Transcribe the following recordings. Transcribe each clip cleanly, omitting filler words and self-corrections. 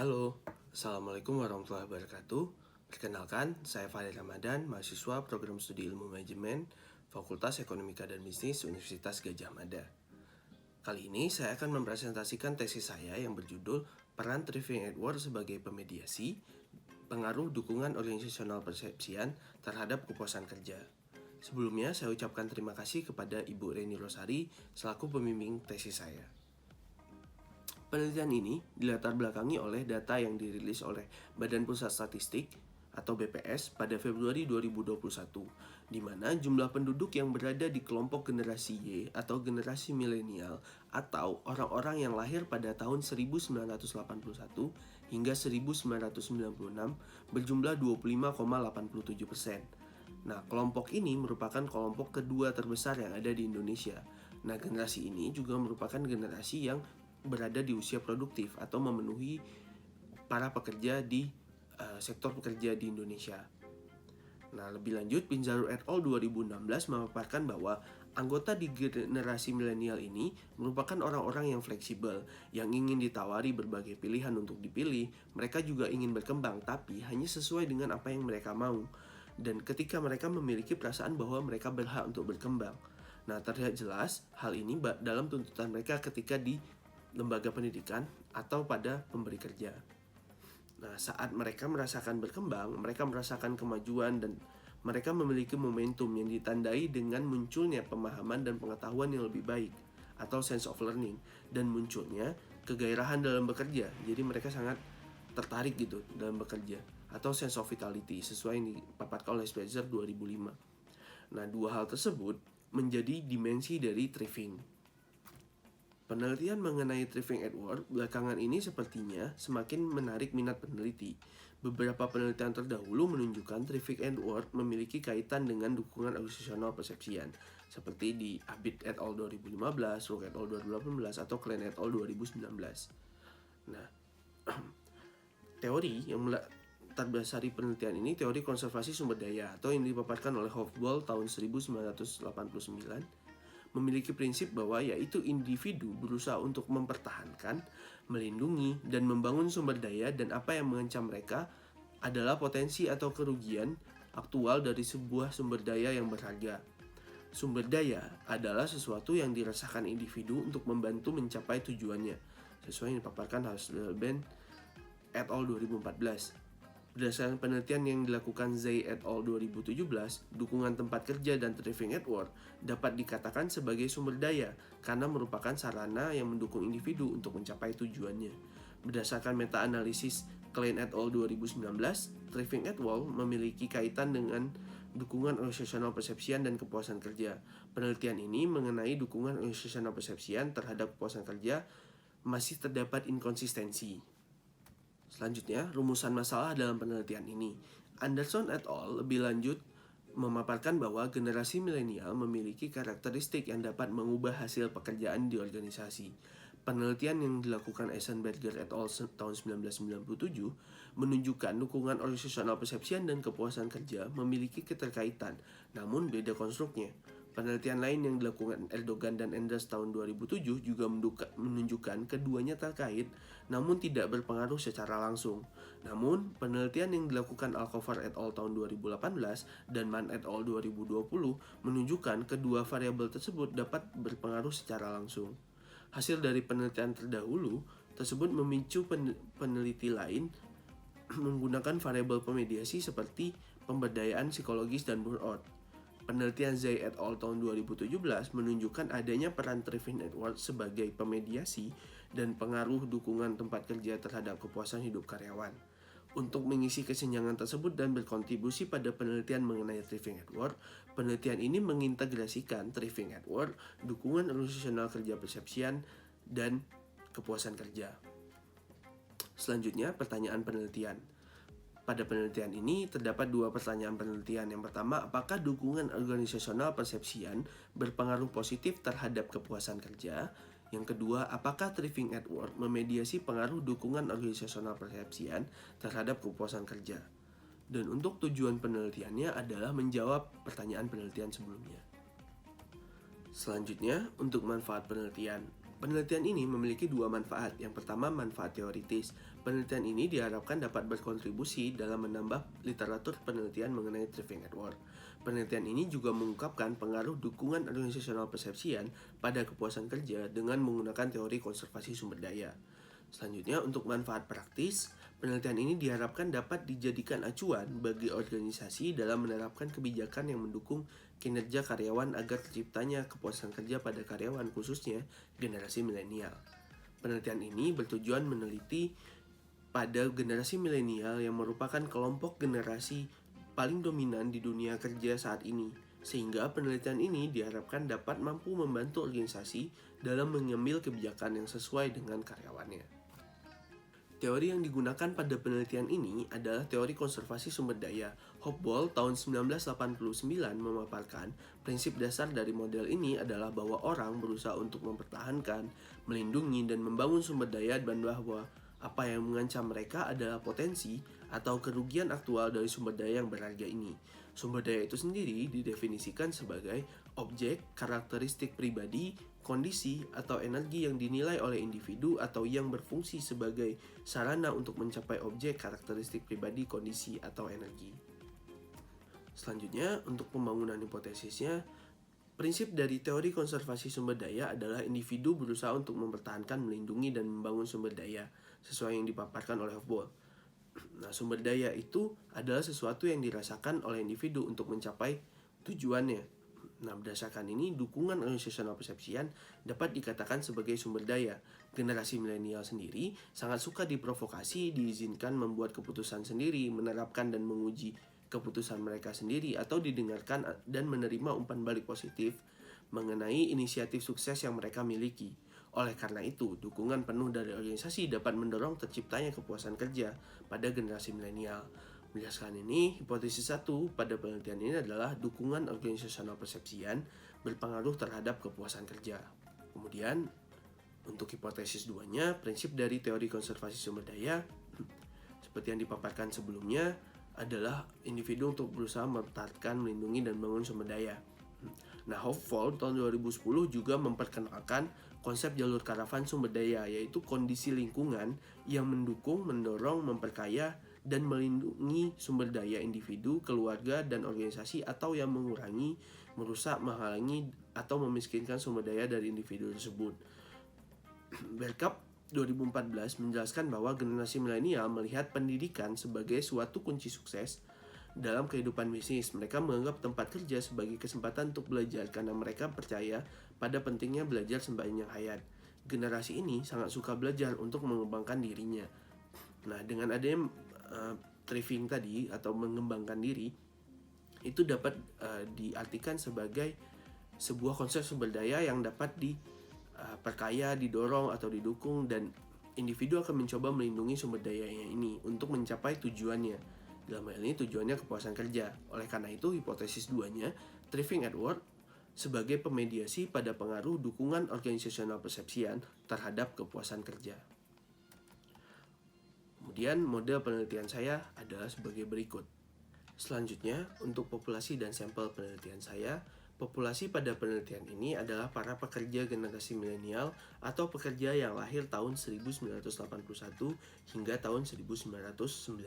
Halo, Assalamualaikum warahmatullahi wabarakatuh. Perkenalkan, saya Fadil Ramadan, mahasiswa program studi ilmu manajemen, Fakultas Ekonomika dan Bisnis Universitas Gadjah Mada. Kali ini saya akan mempresentasikan tesis saya yang berjudul Peran Thriving at Work sebagai pemediasi, pengaruh dukungan organisasional persepsian terhadap kepuasan kerja. Sebelumnya, saya ucapkan terima kasih kepada Ibu Reni Rosari selaku pembimbing tesis saya. Penelitian ini dilatar belakangi oleh data yang dirilis oleh Badan Pusat Statistik atau BPS pada Februari 2021, di mana jumlah penduduk yang berada di kelompok generasi Y atau generasi milenial atau orang-orang yang lahir pada tahun 1981 hingga 1996 berjumlah 25,87%. Nah, kelompok ini merupakan kelompok kedua terbesar yang ada di Indonesia. Nah, generasi ini juga merupakan generasi yang berada di usia produktif atau memenuhi para pekerja di sektor pekerja di Indonesia. Nah, lebih lanjut, Pinzaro et al. 2016 memaparkan bahwa anggota di generasi milenial ini merupakan orang-orang yang fleksibel, yang ingin ditawari berbagai pilihan untuk dipilih. Mereka juga ingin berkembang, tapi hanya sesuai dengan apa yang mereka mau. Dan ketika mereka memiliki perasaan bahwa mereka berhak untuk berkembang. Nah, terlihat jelas hal ini dalam tuntutan mereka ketika di lembaga pendidikan atau pada pemberi kerja. Nah, saat mereka merasakan berkembang, mereka merasakan kemajuan dan mereka memiliki momentum yang ditandai dengan munculnya pemahaman dan pengetahuan yang lebih baik atau sense of learning dan munculnya kegairahan dalam bekerja. Jadi mereka sangat tertarik gitu dalam bekerja atau sense of vitality sesuai yang dipaparkan oleh Spitzer 2005. Nah, dua hal tersebut menjadi dimensi dari thriving. Penelitian mengenai thriving at work belakangan ini sepertinya semakin menarik minat peneliti. Beberapa penelitian terdahulu menunjukkan thriving at work memiliki kaitan dengan dukungan organisasional persepsian, seperti di Abid et al. 2015, Rook et al. 2018, atau Klein et al. 2019. Nah, teori yang terdasari penelitian ini teori konservasi sumber daya atau yang dipaparkan oleh Hofbauer tahun 1989 memiliki prinsip bahwa yaitu individu berusaha untuk mempertahankan, melindungi, dan membangun sumber daya dan apa yang mengancam mereka adalah potensi atau kerugian aktual dari sebuah sumber daya yang berharga. Sumber daya adalah sesuatu yang dirasakan individu untuk membantu mencapai tujuannya, sesuai yang dipaparkan Hasselbeck et al. 2014. Berdasarkan penelitian yang dilakukan Zay et al. 2017, dukungan tempat kerja dan thriving at work dapat dikatakan sebagai sumber daya karena merupakan sarana yang mendukung individu untuk mencapai tujuannya. Berdasarkan meta-analisis Klein et al. 2019, thriving at work memiliki kaitan dengan dukungan organisasional persepsian dan kepuasan kerja. Penelitian ini mengenai dukungan organisasional persepsian terhadap kepuasan kerja masih terdapat inkonsistensi. Selanjutnya, rumusan masalah dalam penelitian ini. Anderson et al. Lebih lanjut memaparkan bahwa generasi milenial memiliki karakteristik yang dapat mengubah hasil pekerjaan di organisasi. Penelitian yang dilakukan Eisenberger et al. Tahun 1997 menunjukkan dukungan organisasional persepsian dan kepuasan kerja memiliki keterkaitan, namun beda konstruknya. Penelitian lain yang dilakukan Erdogan dan Enders tahun 2007 juga menunjukkan keduanya terkait, namun tidak berpengaruh secara langsung. Namun, penelitian yang dilakukan Alcover et al. Tahun 2018 dan Mann et al. 2020 menunjukkan kedua variabel tersebut dapat berpengaruh secara langsung. Hasil dari penelitian terdahulu tersebut memicu peneliti lain menggunakan variabel pemediasi seperti pemberdayaan psikologis dan burnout. Penelitian Zay et al. Tahun 2017 menunjukkan adanya peran thriving at work sebagai pemediasi dan pengaruh dukungan tempat kerja terhadap kepuasan hidup karyawan. Untuk mengisi kesenjangan tersebut dan berkontribusi pada penelitian mengenai thriving at work, penelitian ini mengintegrasikan thriving at work, dukungan organisasional kerja persepsian, dan kepuasan kerja. Selanjutnya, pertanyaan penelitian. Pada penelitian ini terdapat dua pertanyaan penelitian. Yang pertama, apakah dukungan organisasional persepsian berpengaruh positif terhadap kepuasan kerja? Yang kedua, apakah thriving at work memediasi pengaruh dukungan organisasional persepsian terhadap kepuasan kerja? Dan untuk tujuan penelitiannya adalah menjawab pertanyaan penelitian sebelumnya. Selanjutnya, untuk manfaat penelitian. Penelitian ini memiliki dua manfaat. Yang pertama, manfaat teoritis. Penelitian ini diharapkan dapat berkontribusi dalam menambah literatur penelitian mengenai Thriving at Work. Penelitian ini juga mengungkapkan pengaruh dukungan organisasional persepsian pada kepuasan kerja dengan menggunakan teori konservasi sumber daya. Selanjutnya, untuk manfaat praktis, penelitian ini diharapkan dapat dijadikan acuan bagi organisasi dalam menerapkan kebijakan yang mendukung kinerja karyawan agar terciptanya kepuasan kerja pada karyawan, khususnya generasi milenial. Penelitian ini bertujuan meneliti pada generasi milenial yang merupakan kelompok generasi paling dominan di dunia kerja saat ini, sehingga penelitian ini diharapkan dapat mampu membantu organisasi dalam mengambil kebijakan yang sesuai dengan karyawannya. Teori yang digunakan pada penelitian ini adalah teori konservasi sumber daya. Hopewell tahun 1989 memaparkan prinsip dasar dari model ini adalah bahwa orang berusaha untuk mempertahankan, melindungi, dan membangun sumber daya, dan bahwa apa yang mengancam mereka adalah potensi atau kerugian aktual dari sumber daya yang berharga ini. Sumber daya itu sendiri didefinisikan sebagai objek, karakteristik pribadi, kondisi, atau energi yang dinilai oleh individu atau yang berfungsi sebagai sarana untuk mencapai objek, karakteristik pribadi, kondisi, atau energi. Selanjutnya, untuk pembangunan hipotesisnya, prinsip dari teori konservasi sumber daya adalah individu berusaha untuk mempertahankan, melindungi, dan membangun sumber daya sesuai yang dipaparkan oleh Hopewell. Nah, sumber daya itu adalah sesuatu yang dirasakan oleh individu untuk mencapai tujuannya. Nah, berdasarkan ini, dukungan organisasional persepsian dapat dikatakan sebagai sumber daya. Generasi milenial sendiri sangat suka diprovokasi, diizinkan membuat keputusan sendiri, menerapkan dan menguji keputusan mereka sendiri, atau didengarkan dan menerima umpan balik positif mengenai inisiatif sukses yang mereka miliki. Oleh karena itu, dukungan penuh dari organisasi dapat mendorong terciptanya kepuasan kerja pada generasi milenial. Berdasarkan ini, hipotesis 1 pada penelitian ini adalah dukungan organisasional persepsian berpengaruh terhadap kepuasan kerja. Kemudian, untuk hipotesis 2-nya, prinsip dari teori konservasi sumber daya seperti yang dipaparkan sebelumnya adalah individu untuk berusaha mempertahankan, melindungi, dan membangun sumber daya. Nah, Hopewell tahun 2010 juga memperkenalkan konsep jalur karavan sumber daya, yaitu kondisi lingkungan yang mendukung, mendorong, memperkaya, dan melindungi sumber daya individu, keluarga, dan organisasi, atau yang mengurangi, merusak, menghalangi, atau memiskinkan sumber daya dari individu tersebut. Bergkamp 2014 menjelaskan bahwa generasi milenial melihat pendidikan sebagai suatu kunci sukses dalam kehidupan bisnis. Mereka menganggap tempat kerja sebagai kesempatan untuk belajar karena mereka percaya pada pentingnya belajar sepanjang hayat. Generasi ini sangat suka belajar untuk mengembangkan dirinya. Nah, dengan adanya thriving tadi atau mengembangkan diri, itu dapat diartikan sebagai sebuah konsep sumber daya yang dapat diperkaya, didorong, atau didukung, dan individu akan mencoba melindungi sumber dayanya ini untuk mencapai tujuannya. Dalam hal ini tujuannya kepuasan kerja. Oleh karena itu, hipotesis 2-nya, Thriving at Work, sebagai pemediasi pada pengaruh dukungan organisasional persepsian terhadap kepuasan kerja. Kemudian model penelitian saya adalah sebagai berikut. Selanjutnya, untuk populasi dan sampel penelitian saya, populasi pada penelitian ini adalah para pekerja generasi milenial atau pekerja yang lahir tahun 1981 hingga tahun 1996.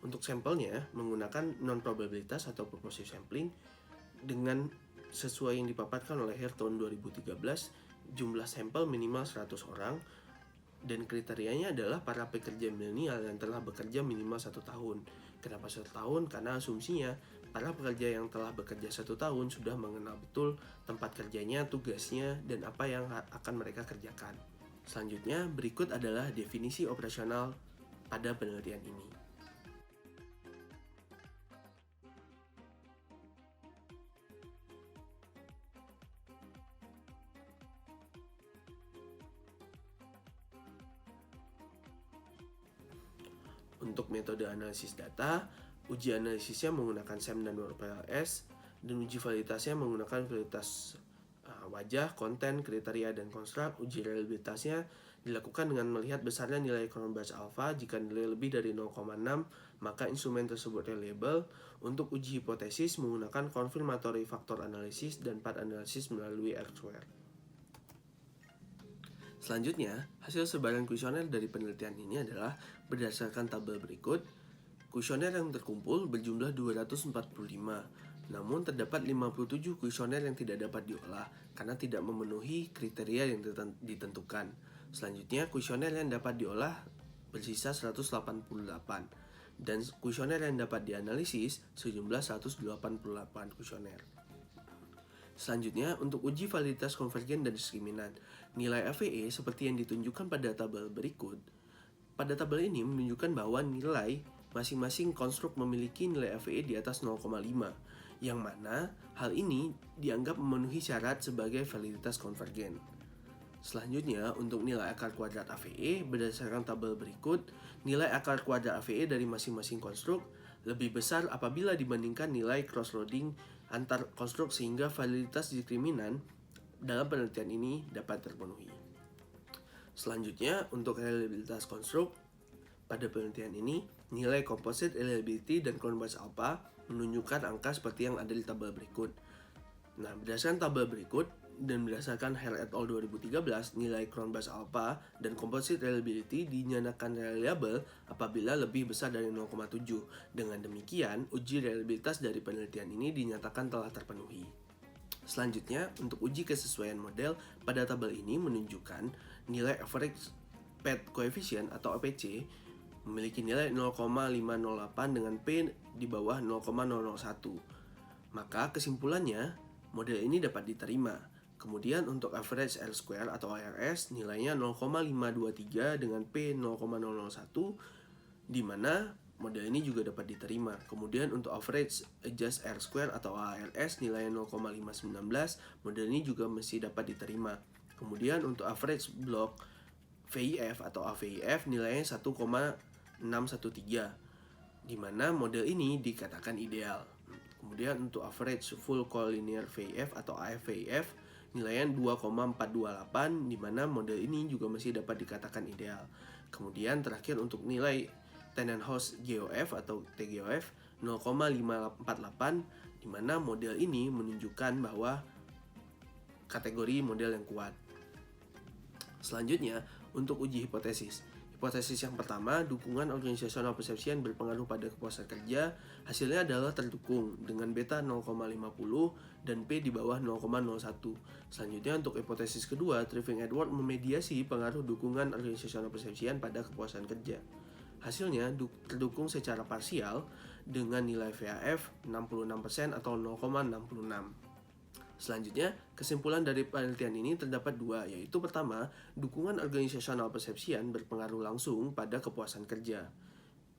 Untuk sampelnya menggunakan non-probabilitas atau purposive sampling dengan sesuai yang dipaparkan oleh Hare tahun 2013, jumlah sampel minimal 100 orang, dan kriterianya adalah para pekerja milenial yang telah bekerja minimal 1 tahun. Kenapa 1 tahun? Karena asumsinya para pekerja yang telah bekerja 1 tahun sudah mengenal betul tempat kerjanya, tugasnya, dan apa yang akan mereka kerjakan. Selanjutnya, berikut adalah definisi operasional pada penelitian ini. Untuk metode analisis data, uji analisisnya menggunakan SEM dan WordPLS, dan uji validitasnya menggunakan validitas wajah, konten, kriteria, dan konstruk. Uji reliabilitasnya dilakukan dengan melihat besarnya nilai Cronbach's alpha. Jika nilai lebih dari 0,6, maka instrumen tersebut reliable. Untuk uji hipotesis menggunakan confirmatory factor analysis dan path analysis melalui R-square. Selanjutnya, hasil sebaran kuesioner dari penelitian ini adalah berdasarkan tabel berikut. Kuesioner yang terkumpul berjumlah 245, namun terdapat 57 kuesioner yang tidak dapat diolah karena tidak memenuhi kriteria yang ditentukan. Selanjutnya, kuesioner yang dapat diolah bersisa 188, dan kuesioner yang dapat dianalisis sejumlah 188 kuesioner. Selanjutnya, untuk uji validitas konvergen dan diskriminan, nilai AVE seperti yang ditunjukkan pada tabel berikut. Pada tabel ini menunjukkan bahwa nilai masing-masing konstruk memiliki nilai AVE di atas 0,5, yang mana hal ini dianggap memenuhi syarat sebagai validitas konvergen. Selanjutnya, untuk nilai akar kuadrat AVE berdasarkan tabel berikut, nilai akar kuadrat AVE dari masing-masing konstruk lebih besar apabila dibandingkan nilai cross-loading antar konstruk sehingga validitas diskriminan dalam penelitian ini dapat terpenuhi. Selanjutnya, untuk reliabilitas konstruk, pada penelitian ini, nilai composite reliability dan Cronbach's alpha menunjukkan angka seperti yang ada di tabel berikut. Nah, berdasarkan tabel berikut dan berdasarkan Hare et al. 2013, nilai Cronbach's alpha dan composite reliability dinyatakan reliable apabila lebih besar dari 0,7. Dengan demikian, uji reliabilitas dari penelitian ini dinyatakan telah terpenuhi. Selanjutnya, untuk uji kesesuaian model, pada tabel ini menunjukkan nilai average paired coefficient atau APC memiliki nilai 0,508 dengan P di bawah 0,001. Maka kesimpulannya, model ini dapat diterima. Kemudian untuk average R-square atau ARS nilainya 0,523 dengan P 0,001, di mana model ini juga dapat diterima. Kemudian untuk average adjust R-square atau ARS nilainya 0,519, model ini juga masih dapat diterima. Kemudian untuk average block VIF atau AVIF nilainya 1,613, di mana model ini dikatakan ideal. Kemudian untuk average full collinear VIF atau AFVIF nilainya 2,428, di mana model ini juga masih dapat dikatakan ideal. Kemudian terakhir untuk nilai Tenenhaus GOF atau TGOF 0,548, di mana model ini menunjukkan bahwa kategori model yang kuat. Selanjutnya, untuk uji hipotesis. Hipotesis yang pertama, dukungan organizational perception berpengaruh pada kepuasan kerja. Hasilnya adalah terdukung dengan beta 0,50 dan P di bawah 0,01. Selanjutnya, untuk hipotesis kedua, Treving-Edwards memediasi pengaruh dukungan organizational perception pada kepuasan kerja. Hasilnya terdukung secara parsial dengan nilai VAF 66% atau 0,66. Selanjutnya, kesimpulan dari penelitian ini terdapat dua, yaitu pertama, dukungan organizational perception berpengaruh langsung pada kepuasan kerja.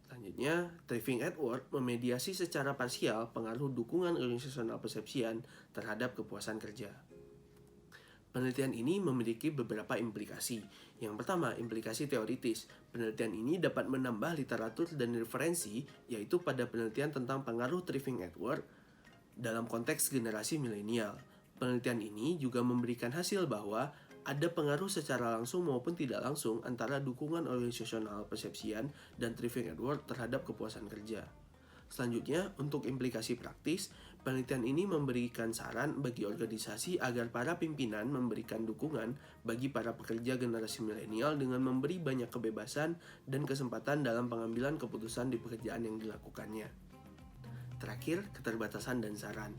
Selanjutnya, Treving-Edwards memediasi secara parsial pengaruh dukungan organizational perception terhadap kepuasan kerja. Penelitian ini memiliki beberapa implikasi. Yang pertama, implikasi teoritis. Penelitian ini dapat menambah literatur dan referensi, yaitu pada penelitian tentang pengaruh Treving-Edwards dalam konteks generasi milenial. Penelitian ini juga memberikan hasil bahwa ada pengaruh secara langsung maupun tidak langsung antara dukungan organizational perception dan Treving-Edwards terhadap kepuasan kerja. Selanjutnya, untuk implikasi praktis, penelitian ini memberikan saran bagi organisasi agar para pimpinan memberikan dukungan bagi para pekerja generasi milenial dengan memberi banyak kebebasan dan kesempatan dalam pengambilan keputusan di pekerjaan yang dilakukannya. Terakhir, keterbatasan dan saran.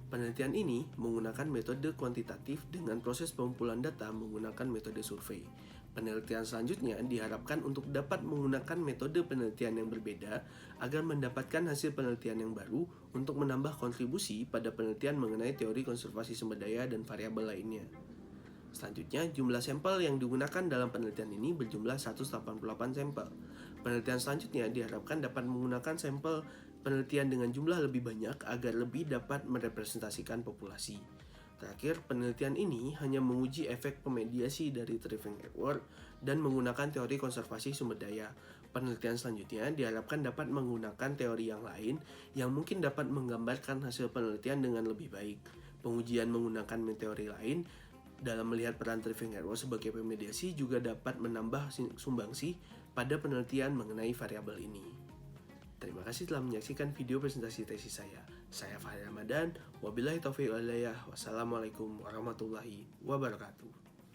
Penelitian ini menggunakan metode kuantitatif dengan proses pengumpulan data menggunakan metode survei. Penelitian selanjutnya diharapkan untuk dapat menggunakan metode penelitian yang berbeda agar mendapatkan hasil penelitian yang baru untuk menambah kontribusi pada penelitian mengenai teori konservasi sumber daya dan variabel lainnya. Selanjutnya, jumlah sampel yang digunakan dalam penelitian ini berjumlah 188 sampel. Penelitian selanjutnya diharapkan dapat menggunakan sampel penelitian dengan jumlah lebih banyak agar lebih dapat merepresentasikan populasi. Terakhir, penelitian ini hanya menguji efek pemediasi dari Treving-Edwards dan menggunakan teori konservasi sumber daya. Penelitian selanjutnya diharapkan dapat menggunakan teori yang lain yang mungkin dapat menggambarkan hasil penelitian dengan lebih baik. Pengujian menggunakan teori lain dalam melihat peran Treving-Edwards sebagai pemediasi juga dapat menambah sumbangsi pada penelitian mengenai variabel ini. Terima kasih telah menyaksikan video presentasi tesis saya. Saya Fahri Ramadan. Wabillahi taufiq wal hidayah. Wassalamualaikum warahmatullahi wabarakatuh.